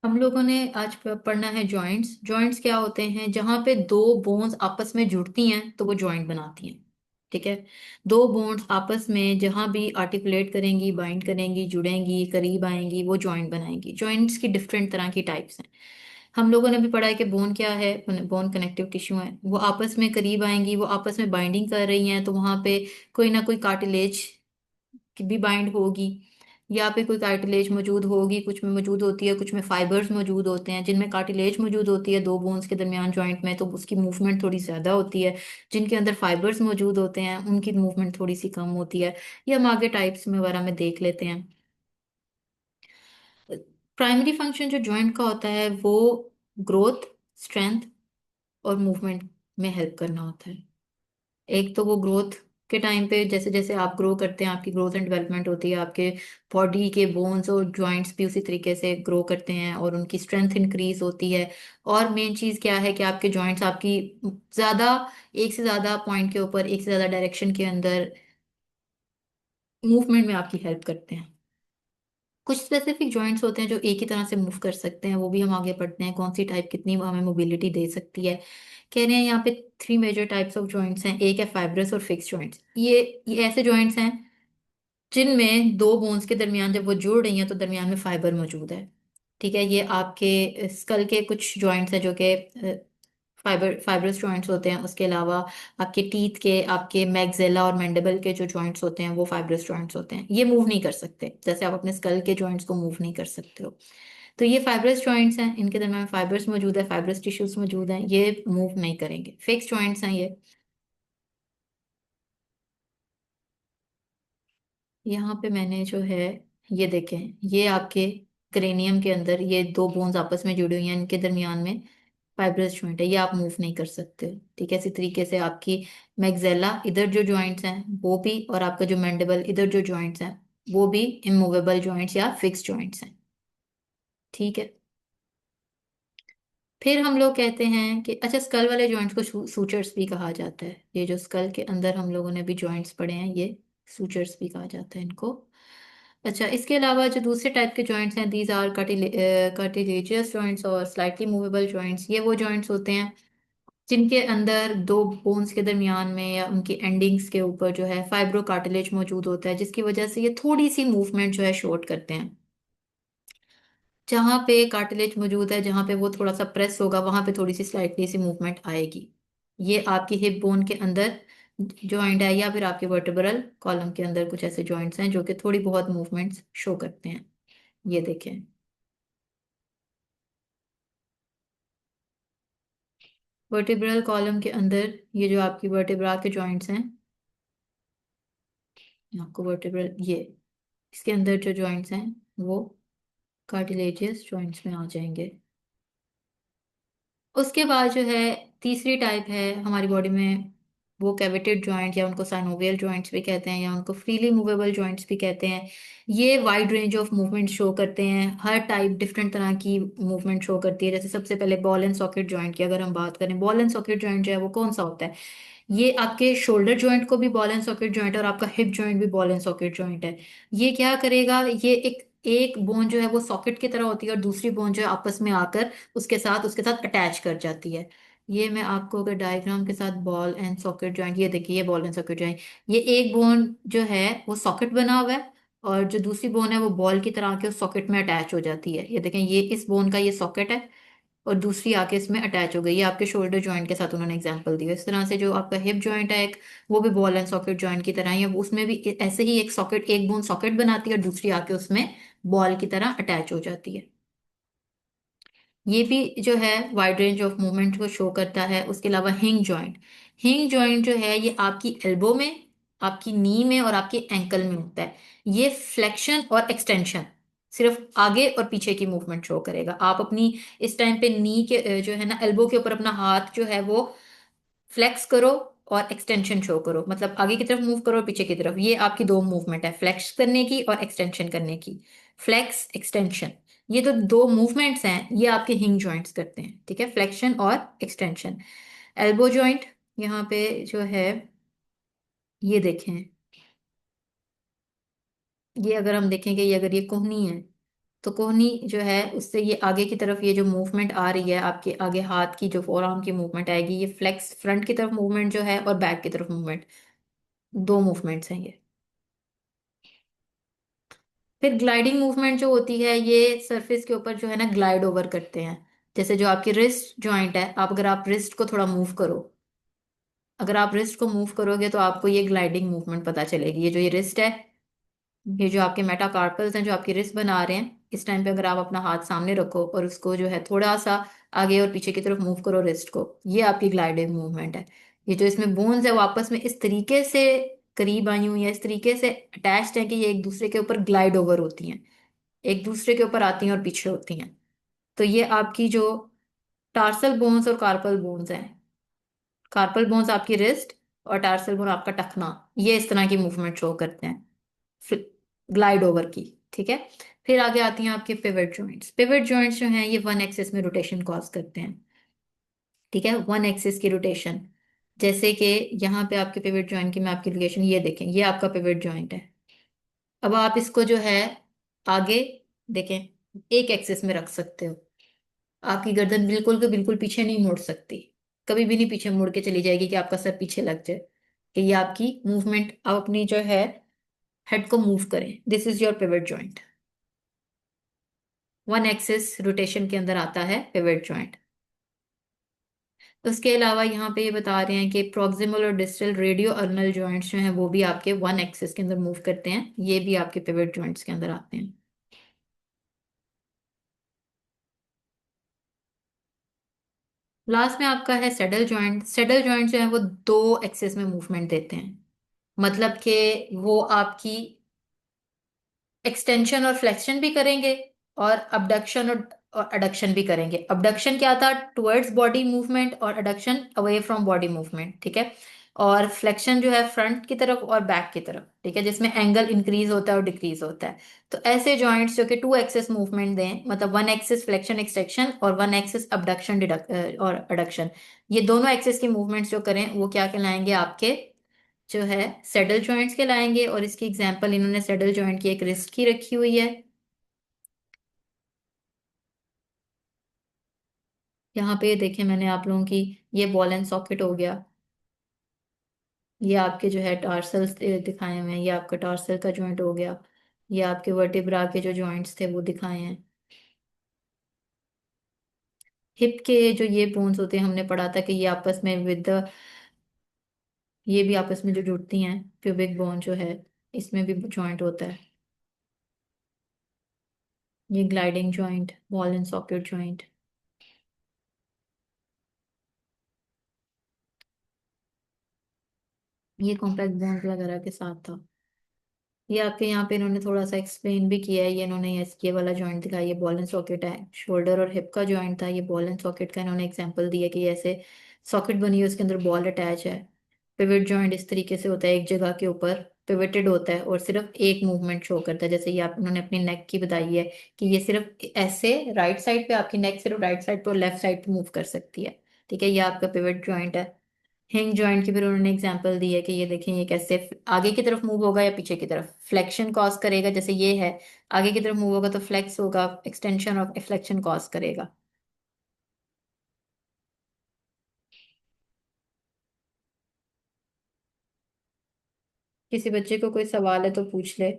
हम लोगों ने आज पढ़ना है जॉइंट्स। जॉइंट्स क्या होते हैं? जहां पे दो बोन्स आपस में जुड़ती हैं तो वो जॉइंट बनाती हैं। ठीक है। दो बोन्स आपस में जहां भी आर्टिकुलेट करेंगी, बाइंड करेंगी, जुड़ेंगी, करीब आएंगी, वो जॉइंट बनाएंगी। जॉइंट्स की डिफरेंट तरह की टाइप्स हैं। हम लोगों ने भी पढ़ा है कि बोन क्या है। बोन कनेक्टिव टिश्यू है, वो आपस में करीब आएंगी, वो आपस में बाइंडिंग कर रही हैं, तो वहां पे कोई ना कोई कार्टिलेज की भी बाइंड होगी, या पे कोई कार्टिलेज मौजूद होगी। कुछ में मौजूद होती है, कुछ में फाइबर्स मौजूद होते हैं। जिनमें कार्टिलेज मौजूद होती है दो बोन्स के दरमियान जॉइंट में, तो उसकी मूवमेंट थोड़ी ज्यादा होती है। जिनके अंदर फाइबर्स मौजूद होते हैं उनकी मूवमेंट थोड़ी सी कम होती है। ये हम आगे टाइप्स में वगैरह में देख लेते हैं। प्राइमरी फंक्शन जो जॉइंट का होता है वो ग्रोथ, स्ट्रेंथ और मूवमेंट में हेल्प करना होता है। एक तो वो ग्रोथ के टाइम पे, जैसे जैसे आप ग्रो करते हैं आपकी ग्रोथ एंड डेवलपमेंट होती है, आपके बॉडी के बोन्स और जॉइंट्स भी उसी तरीके से ग्रो करते हैं और उनकी स्ट्रेंथ इंक्रीज होती है। और मेन चीज़ क्या है कि आपके जॉइंट्स आपकी ज़्यादा, एक से ज़्यादा पॉइंट के ऊपर, एक से ज़्यादा डायरेक्शन के अंदर मूवमेंट में आपकी हेल्प करते हैं। कुछ स्पेसिफिक जॉइंट्स होते हैं जो एक ही तरह से मूव कर सकते हैं, वो भी हम आगे पढ़ते हैं कौन सी टाइप कितनी हमें मोबिलिटी दे सकती है। कह रहे हैं यहाँ पे three major types of joints हैं। एक है फाइब्रस और फिक्स जॉइंट्स। ये ऐसे जॉइंट्स हैं जिनमें दो बोन्स के दरमियान जब वो जुड़ रही हैं तो दरमियान में फाइबर मौजूद है। ठीक है। ये आपके स्कल के कुछ जॉइंट्स हैं जो कि फाइब्रस जॉइंट्स होते हैं। उसके अलावा आपके टीथ के, आपके मैग्जेला और मैंडिबल के जो जॉइंट्स होते हैं वो फाइब्रस जॉइंट्स होते हैं। ये मूव नहीं कर सकते, जैसे आप अपने स्कल के जॉइंट्स को मूव नहीं कर सकते हो। तो ये फाइब्रस जॉइंट्स हैं, इनके दरमियान फाइबर्स मौजूद है, फाइब्रस टिश्यूज मौजूद हैं, ये मूव नहीं करेंगे। फिक्स जॉइंट्स हैं ये। यहाँ पे मैंने जो है, ये देखें, ये आपके क्रेनियम के अंदर ये दो बोन्स आपस में जुड़ी हुई हैं, इनके दरमियान में फाइब्रस जॉइंट है, ये आप मूव नहीं कर सकते हो। ठीक है। इसी तरीके से आपकी मैग्जेला इधर जो जॉइंट्स हैं वो भी, और आपका जो मैंडिबल इधर जो जॉइंट्स हैं वो भी इमूवेबल जॉइंट्स या फिक्स जॉइंट्स हैं। ठीक है। फिर हम लोग कहते हैं कि अच्छा, स्कल वाले जॉइंट्स को सूचर्स भी कहा जाता है। ये जो स्कल के अंदर हम लोगों ने भी जॉइंट्स पढ़े हैं, ये सूचर्स भी कहा जाता है इनको। अच्छा, इसके अलावा जो दूसरे टाइप के जॉइंट्स हैं, दीज आर कार्टिलेजियस जॉइंट्स और स्लाइटली मूवेबल जॉइंट्स। ये वो जॉइंट्स होते हैं जिनके अंदर दो बोन्स के दरमियान में या उनकी एंडिंग्स के ऊपर जो है फाइब्रो कार्टिलेज मौजूद होता है, जिसकी वजह से ये थोड़ी सी मूवमेंट जो है शॉर्ट करते हैं। जहाँ पे कार्टिलेज मौजूद है, जहाँ पे वो थोड़ा सा प्रेस होगा, वहां पे थोड़ी सी स्लाइटली सी मूवमेंट आएगी। ये आपकी हिप बोन के अंदर जॉइंट है, या फिर आपके वर्टेब्रल कॉलम के अंदर कुछ ऐसे जॉइंट्स हैं जो कि थोड़ी बहुत मूवमेंट्स शो करते हैं। ये देखें, वर्टेब्रल कॉलम के अंदर ये जो आपकी वर्टेब्रा के जॉइंट्स हैं, आपको वर्टेब्रल ये, इसके अंदर जो जॉइंट्स हैं वो कार्टिलेजियस जॉइंट्स में आ जाएंगे। उसके बाद जो है तीसरी टाइप है हमारी बॉडी में, वो कैविटेड जॉइंट, या उनको साइनोवियल जॉइंट्स भी कहते हैं, या उनको फ्रीली मूवेबल जॉइंट्स भी कहते हैं। ये wide range of movement show करते हैं, हर टाइप डिफरेंट तरह की मूवमेंट शो करती है। जैसे सबसे पहले बॉल एंड सॉकेट जॉइंट की अगर हम बात करें, बॉल एंड सॉकेट जॉइंट जो है वो कौन सा होता है? ये आपके शोल्डर जॉइंट को भी बॉल एंड सॉकेट जॉइंट है, और आपका हिप जॉइंट भी बॉल एंड सॉकेट जॉइंट है। ये क्या करेगा, ये एक एक बोन जो है वो सॉकेट की तरह होती है, और दूसरी बोन जो है आपस में आकर उसके साथ अटैच कर जाती है। ये मैं आपको अगर डायग्राम के साथ, बॉल एंड सॉकेट जॉइंट, ये देखिए, ये बॉल एंड सॉकेट जॉइंट, ये एक बोन जो है वो सॉकेट बना हुआ है, और जो दूसरी बोन है वो बॉल की तरह के उस सॉकेट में अटैच हो जाती है। ये देखें, ये इस बोन का ये सॉकेट है, और दूसरी आके इसमें अटैच हो गई। ये आपके शोल्डर जॉइंट के साथ उन्होंने एग्जांपल दिया। इस तरह से जो आपका हिप जॉइंट है एक, वो भी बॉल एंड सॉकेट जॉइंट की तरह ही है। उसमें भी ऐसे ही एक सॉकेट, एक बोन सॉकेट बनाती है और दूसरी आके उसमें बॉल की तरह अटैच हो जाती है। ये भी जो है वाइड रेंज ऑफ मूवमेंट को शो करता है। उसके अलावा हिंग जॉइंट, हिंग जॉइंट जो है ये आपकी एल्बो में, आपकी नी में और आपके एंकल में होता है। ये फ्लेक्शन और एक्सटेंशन, सिर्फ आगे और पीछे की मूवमेंट शो करेगा। आप अपनी इस टाइम पे नी के जो है ना, एल्बो के ऊपर अपना हाथ जो है वो फ्लेक्स करो और एक्सटेंशन शो करो, मतलब आगे की तरफ मूव करो और पीछे की तरफ। ये आपकी दो मूवमेंट है, फ्लेक्स करने की और एक्सटेंशन करने की। फ्लेक्स, एक्सटेंशन, ये तो दो मूवमेंट्स हैं, ये आपके हिंग जॉइंट्स करते हैं। ठीक है, फ्लेक्शन और एक्सटेंशन। एल्बो जॉइंट यहाँ पे जो है, ये देखें, ये अगर हम देखें कि ये अगर ये कोहनी है, तो कोहनी जो है उससे ये आगे की तरफ ये जो मूवमेंट आ रही है आपके आगे हाथ की जो फोर आर्म की मूवमेंट आएगी, ये फ्लेक्स फ्रंट की तरफ मूवमेंट जो है और बैक की तरफ मूवमेंट, दो मूवमेंट्स हैं ये। फिर ग्लाइडिंग मूवमेंट जो होती है ये सरफेस के ऊपर जो है ना ग्लाइड ओवर करते हैं। जैसे जो आपकी रिस्ट जॉइंट है, आप अगर आप रिस्ट को थोड़ा मूव करो, अगर आप रिस्ट को मूव करोगे तो आपको ये ग्लाइडिंग मूवमेंट पता चलेगी। ये जो ये रिस्ट है, ये जो आपके मेटाकार्पल्स हैं जो आपकी रिस्ट बना रहे हैं, इस टाइम पे अगर आप अपना हाथ सामने रखो और उसको जो है थोड़ा सा आगे और पीछे की तरफ मूव करो रिस्ट को, ये आपकी ग्लाइडिंग मूवमेंट है। ये जो इसमें बोन्स है वो आपस में इस तरीके से करीब आई हुई है, इस तरीके से अटैच्ड है कि ये एक दूसरे के ऊपर ग्लाइड ओवर होती हैं, एक दूसरे के ऊपर आती हैं और पीछे होती हैं। तो ये आपकी जो टार्सल बोन्स और कार्पल बोन्स हैं, कार्पल बोन्स आपकी रिस्ट और टार्सल बोन आपका टखना, ये इस तरह की मूवमेंट शो करते हैं ग्लाइड ओवर की। ठीक है। फिर आगे आती हैं आपके पिवट जॉइंट्स। पिवट जॉइंट्स जो हैं ये वन एक्सिस में रोटेशन कॉज करते हैं। ठीक है, वन एक्सिस की रोटेशन। जैसे कि यहाँ पे आपके पिवट जॉइंट की मैं आपकी लोकेशन ये देखें, ये आपका पिवट जॉइंट है। अब आप इसको जो है आगे देखें, एक एक्सिस में रख सकते हो। आपकी गर्दन बिल्कुल के बिल्कुल पीछे नहीं मुड़ सकती, कभी भी नहीं पीछे मुड़ के चली जाएगी कि आपका सर पीछे लग जाए। कि ये आपकी मूवमेंट, आप अपनी जो है हेड को मूव करें, this is your pivot joint. One axis rotation के अंदर आता है पिवट जॉइंट। उसके अलावा यहाँ पे ये बता रहे हैं कि प्रॉक्सिमल और डिस्टल रेडियो अल्नल जॉइंट्स जो हैं वो भी आपके वन एक्सिस के अंदर मूव करते हैं, ये भी आपके पिवट जॉइंट्स के अंदर आते हैं। लास्ट में आपका है सेडल जॉइंट। सेडल जॉइंट जो है वो दो एक्सिस में मूवमेंट देते हैं। मतलब कि वो आपकी एक्सटेंशन और फ्लेक्शन भी करेंगे और अबडक्शन और अडक्शन भी करेंगे। अबडक्शन क्या था, टुवर्ड्स बॉडी मूवमेंट, और adduction away from body movement. ठीक है। और फ्लेक्शन जो है फ्रंट की तरफ और बैक की तरफ, ठीक है, जिसमें एंगल इंक्रीज होता है और डिक्रीज होता है। तो ऐसे जॉइंट्स जो कि टू एक्सिस मूवमेंट दें, मतलब वन एक्सिस फ्लेक्शन एक्सटेंशन और वन एक्सिस अबडक्शन और अडक्शन, ये दोनों एक्सिस की मूवमेंट्स जो करें वो क्या कहलाएंगे आपके जो है सेडल जॉइंट्स के लाएंगे। और इसकी एग्जांपल इन्होंने सेडल जॉइंट की एक रिस्ट की रखी हुई है। यहाँ पे देखें मैंने आप लोगों की, ये बॉल एंड सॉकेट हो गया, ये आपके जो है टार्सल्स दिखाए हुए हैं, ये आपका टार्सल का जॉइंट हो गया, ये आपके वर्टिब्रा के जो जॉइंट्स थे वो दिखाए हैं। हिप के जो ये बोन्स होते हैं, हमने पढ़ा था कि ये आपस में विद ये भी आपस में जो जुड़ती हैं, प्यूबिक बोन जो है इसमें भी जॉइंट होता है। ये gliding joint, ball and socket joint. ये कॉम्पैक्ट बोन्स वगैरह के साथ था। ये आपके यहाँ पे इन्होंने थोड़ा सा एक्सप्लेन भी किया है, ये इन्होंने ये वाला जॉइंट दिखाया, ये बॉल एंड सॉकेट है। शोल्डर और हिप का जॉइंट था, ये बॉल एंड सॉकेट का इन्होंने एग्जांपल दिया कि ऐसे सॉकेट बनी है उसके अंदर बॉल अटैच है। पिवट जॉइंट इस तरीके से होता है, एक जगह के ऊपर पिवटेड होता है और सिर्फ एक मूवमेंट शो करता है। जैसे ये आप उन्होंने अपनी नेक की बताई है कि ये सिर्फ ऐसे राइट साइड पे, आपकी नेक सिर्फ राइट साइड पे और लेफ्ट साइड पे मूव कर सकती है। ठीक है, ये आपका पिवट जॉइंट है। हिंग जॉइंट की फिर उन्होंने एग्जांपल दी है कि ये देखें ये कैसे आगे की तरफ मूव होगा या पीछे की तरफ फ्लेक्शन कॉज करेगा। जैसे ये है, आगे की तरफ मूव होगा तो फ्लेक्स होगा, एक्सटेंशन और फ्लेक्शन कॉज करेगा। किसी बच्चे को कोई सवाल है तो पूछ ले।